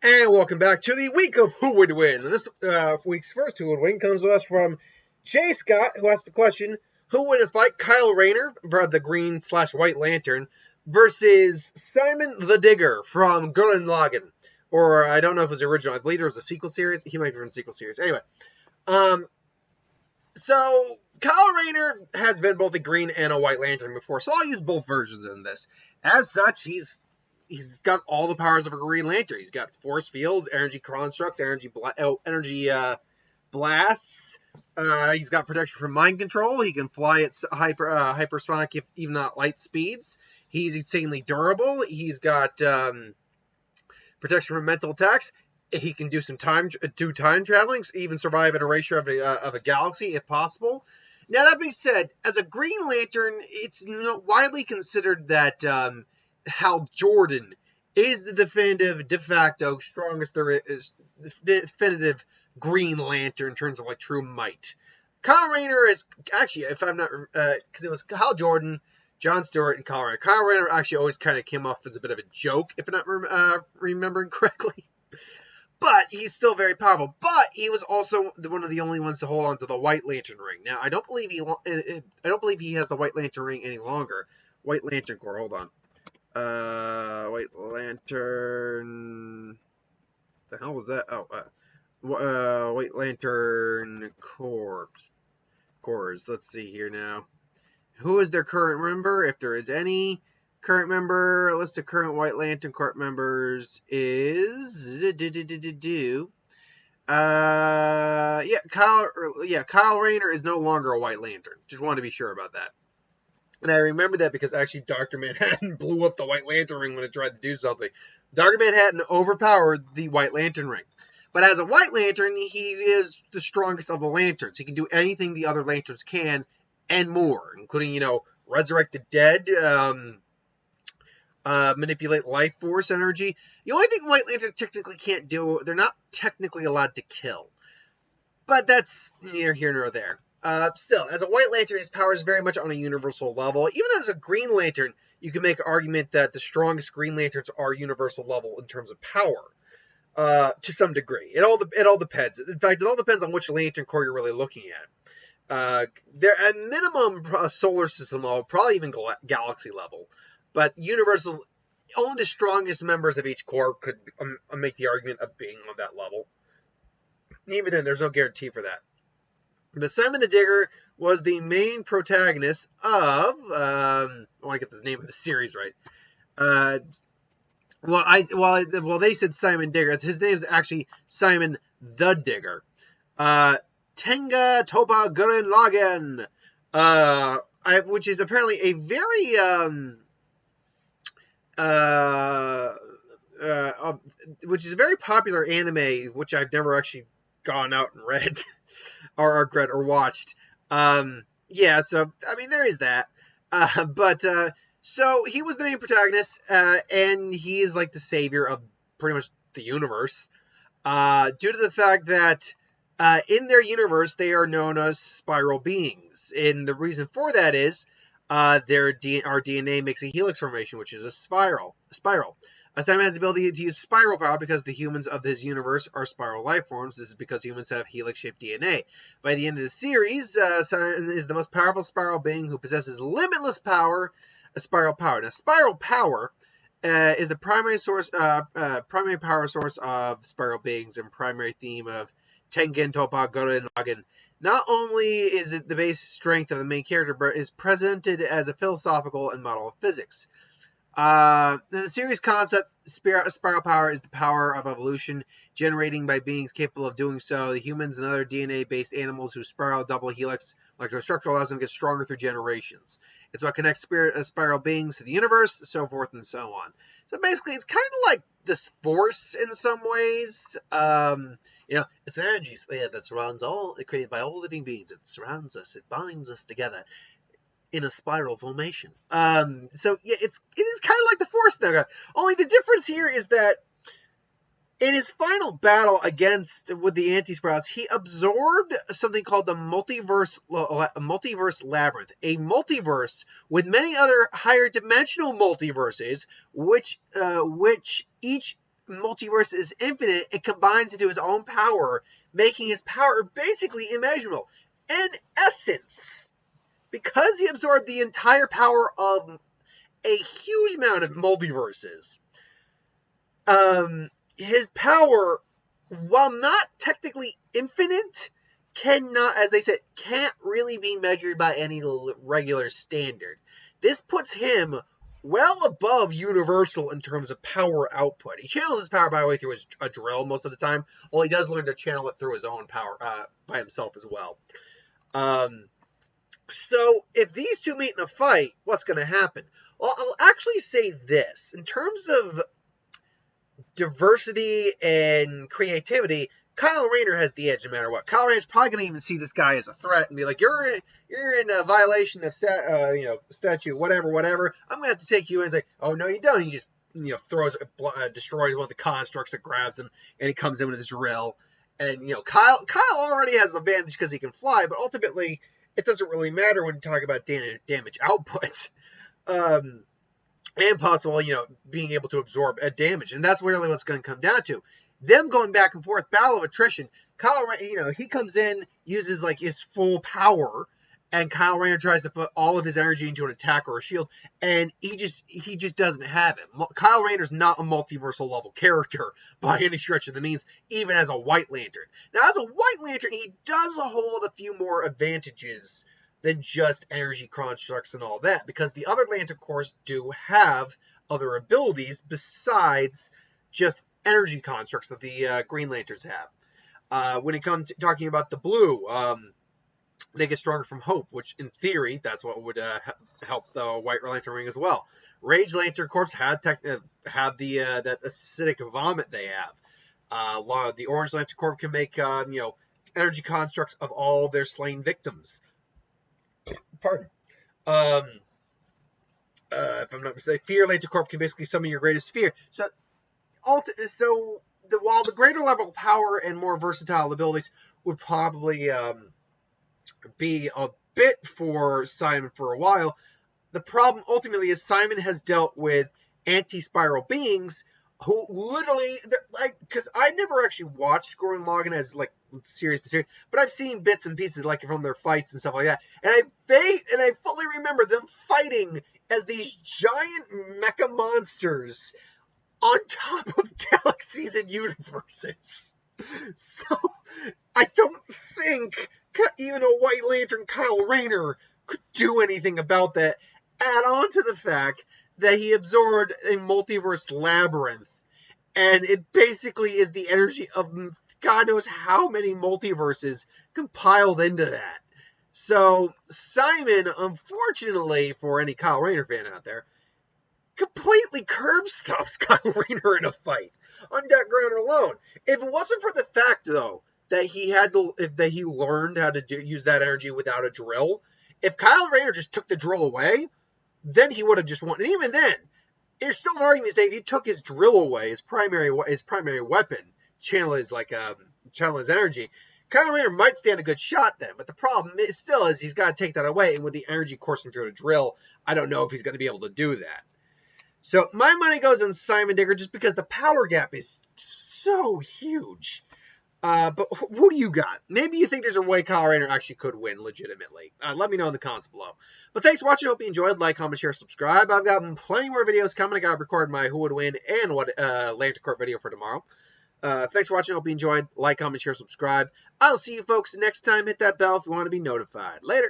And welcome back to the week of Who Would Win. This week's first Who Would Win comes to us from Jay Scott, who asked the question, who would fight Kyle Rayner, the Green/White Lantern, versus Simon the Digger from Gurren Lagann? Or, I don't know if it was original. I believe it was a sequel series. He might be from a sequel series. Anyway, so Kyle Rayner has been both a Green and a White Lantern before, so I'll use both versions in this. As such, he's got all the powers of a Green Lantern. He's got force fields, energy constructs, energy blasts. He's got protection from mind control. He can fly at hypersonic, if even not light speeds. He's insanely durable. He's got protection from mental attacks. He can do time traveling, even survive an erasure of a galaxy if possible. Now, that being said, as a Green Lantern, it's widely considered that Hal Jordan is the definitive, de facto, strongest there is, definitive Green Lantern in terms of like true might. Kyle Rayner is actually, if I'm not, because it was Hal Jordan, John Stewart, and Kyle Rayner. Kyle Rayner actually always kind of came off as a bit of a joke, if I'm not remembering correctly. But he's still very powerful. But he was also one of the only ones to hold on to the White Lantern ring. Now, I don't believe he has the White Lantern ring any longer. White Lantern Corps. Hold on. White Lantern. The hell was that? Oh, White Lantern Corps. Let's see here now. Who is their current member? If there is any. Current member, a list of current White Lantern Corps members is Kyle Rayner is no longer a White Lantern. Just wanted to be sure about that. And I remember that because actually Dr. Manhattan blew up the White Lantern ring when it tried to do something. Dr. Manhattan overpowered the White Lantern ring. But as a White Lantern, he is the strongest of the Lanterns. He can do anything the other Lanterns can and more, including, resurrect the dead, manipulate life force energy. The only thing White Lanterns technically can't do, they're not technically allowed to kill. But that's neither here nor there. Still, as a White Lantern, his power is very much on a universal level. Even as a Green Lantern, you can make an argument that the strongest Green Lanterns are universal level in terms of power, to some degree. It all depends. In fact, it all depends on which Lantern Corps you're really looking at. They're at minimum solar system level, probably even galaxy level. But universal, only the strongest members of each corps could make the argument of being on that level. Even then, there's no guarantee for that. But Simon the Digger was the main protagonist of, I want to get the name of the series right. They said Simon Digger. His name is actually Simon the Digger. Tenga Topa Gurren Lagann, which is apparently a very which is a very popular anime, which I've never actually gone out and read or watched. So I mean there is that. So he was the main protagonist, and he is like the savior of pretty much the universe, due to the fact that in their universe they are known as spiral beings, and the reason for that is our DNA makes a helix formation, which is a spiral. Simon has the ability to use spiral power because the humans of this universe are spiral life forms. This is because humans have helix-shaped DNA. By the end of the series, Simon is the most powerful spiral being who possesses limitless power, spiral power. Now, spiral power is the primary power source of spiral beings and primary theme of Tengen Toppa Gurren Lagann. Not only is it the base strength of the main character, but is presented as a philosophical and model of physics. The series concept, spiral power is the power of evolution, generating by beings capable of doing so. The humans and other DNA-based animals who spiral double helix molecular structure allows them to get stronger through generations. It's what connects spiral beings to the universe, so forth and so on. So basically, it's kind of like this force in some ways. It's an energy that surrounds created by all living beings. It surrounds us. It binds us together in a spiral formation. It is kind of like the Force now. Only the difference here is that in his final battle with the Anti-Spirals, he absorbed something called the multiverse labyrinth, a multiverse with many other higher dimensional multiverses, which each multiverse is infinite, it combines into his own power, making his power basically immeasurable. In essence, because he absorbed the entire power of a huge amount of multiverses, his power, while not technically infinite, cannot, as they said, can't really be measured by any regular standard. This puts him well above Universal in terms of power output. He channels his power, by the way, through a drill most of the time, although he does learn to channel it through his own power by himself as well. So if these two meet in a fight, what's going to happen? Well, I'll actually say this. In terms of diversity and creativity, Kyle Rayner has the edge no matter what. Kyle Rayner's probably going to even see this guy as a threat and be like, you're in a violation of statute, whatever. I'm going to have to take you in. And say, oh, no, you don't. He just destroys one of the constructs that grabs him, and he comes in with his drill. And, Kyle already has the advantage because he can fly, but ultimately it doesn't really matter when you talk about damage output. And possible, being able to absorb damage. And that's really what's going to come down to. Them going back and forth, battle of attrition. Kyle Rayner, he comes in, uses his full power, and Kyle Rayner tries to put all of his energy into an attack or a shield, and he just doesn't have it. Kyle Rayner's not a multiversal level character by any stretch of the means, even as a White Lantern. Now, as a White Lantern, he does hold a few more advantages than just energy constructs and all that, because the other Lantern Corps do have other abilities besides just energy constructs that the Green Lanterns have. When it comes to talking about the blue, they get stronger from hope, which in theory, that's what would help the White Lantern ring as well. Rage Lantern Corps had that acidic vomit they have. The Orange Lantern Corps can make energy constructs of all their slain victims. Pardon. If I'm not mistaken, Fear Lantern Corps can basically summon your greatest fear. While the greater level of power and more versatile abilities would probably be a bit for Simon for a while, the problem ultimately is Simon has dealt with anti-spiral beings who literally, because I never actually watched Gurren Lagann as series to series, but I've seen bits and pieces from their fights and stuff like that, and I fully remember them fighting as these giant mecha monsters on top of galaxies and universes. So I don't think even a White Lantern Kyle Rayner could do anything about that. Add on to the fact that he absorbed a multiverse labyrinth, and it basically is the energy of God knows how many multiverses compiled into that. So Simon, unfortunately for any Kyle Rayner fan out there, completely curb stuffs Kyle Rayner in a fight on that ground alone. If it wasn't for the fact, though, that he learned how to use that energy without a drill, if Kyle Rayner just took the drill away, then he would have just won. And even then, there's still an argument to say if you took his drill away, his primary weapon, channel his energy, Kyle Rayner might stand a good shot then. But the problem is he's got to take that away, and with the energy coursing through the drill, I don't know if he's going to be able to do that. So my money goes on Simon Digger just because the power gap is so huge. But who do you got? Maybe you think there's a way Kyle Rayner actually could win legitimately. Let me know in the comments below. But thanks for watching. Hope you enjoyed. Like, comment, share, subscribe. I've got plenty more videos coming. I got to record my who would win and what Lantern Corps video for tomorrow. Thanks for watching. Hope you enjoyed. Like, comment, share, subscribe. I'll see you folks next time. Hit that bell if you want to be notified. Later.